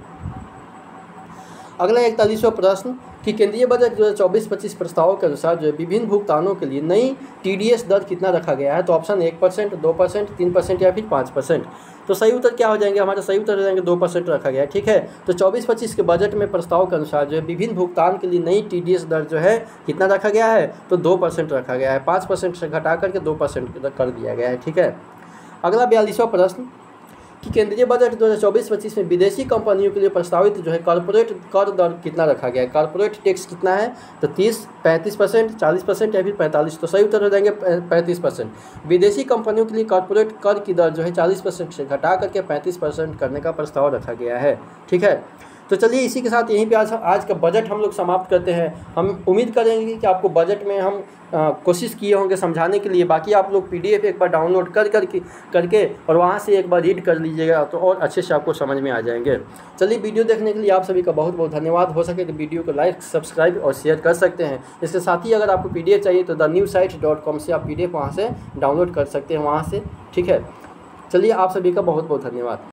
अगला 41वां प्रश्न कि केंद्रीय बजट 24-25 प्रस्तावों के अनुसार जो है विभिन्न भुगतानों के लिए नई TDS दर कितना रखा गया है? तो ऑप्शन 1%, 2%, 3% या फिर 5%। तो सही उत्तर क्या हो जाएंगे हमारे? सही उत्तर हो जाएंगे 2% रखा गया है। ठीक है, तो 24-25 के बजट में प्रस्ताव के अनुसार जो है विभिन्न भुगतान के लिए नई TDS दर जो है कितना रखा गया है? तो 2% रखा गया है। 5% से घटा करके 2% कर दिया गया है। ठीक है, अगला 42वां प्रश्न कि केंद्रीय बजट 2024-25 में विदेशी कंपनियों के लिए प्रस्तावित जो है कॉर्पोरेट कर दर कितना रखा गया है, कॉर्पोरेट टैक्स कितना है, तो 30, 35%, 40% या फिर 45%। तो सही उत्तर हो जाएंगे 35%। विदेशी कंपनियों के लिए कॉर्पोरेट कर की दर जो है 40% से घटा करके 35% करने का प्रस्ताव रखा गया है। ठीक है, तो चलिए इसी के साथ यहीं पे आज का बजट हम लोग समाप्त करते हैं। हम उम्मीद करेंगे कि आपको बजट में हम कोशिश किए होंगे समझाने के लिए। बाकी आप लोग PDF एक बार डाउनलोड करके और वहाँ से एक बार रीड कर लीजिएगा तो और अच्छे से आपको समझ में आ जाएंगे। चलिए, वीडियो देखने के लिए आप सभी का बहुत बहुत धन्यवाद। हो सके तो वीडियो को लाइक, सब्सक्राइब और शेयर कर सकते हैं। इसके साथ ही अगर आपको PDF चाहिए तो thenewsite.com से आप PDF वहाँ से डाउनलोड कर सकते हैं वहाँ से। ठीक है, चलिए आप सभी का बहुत बहुत धन्यवाद।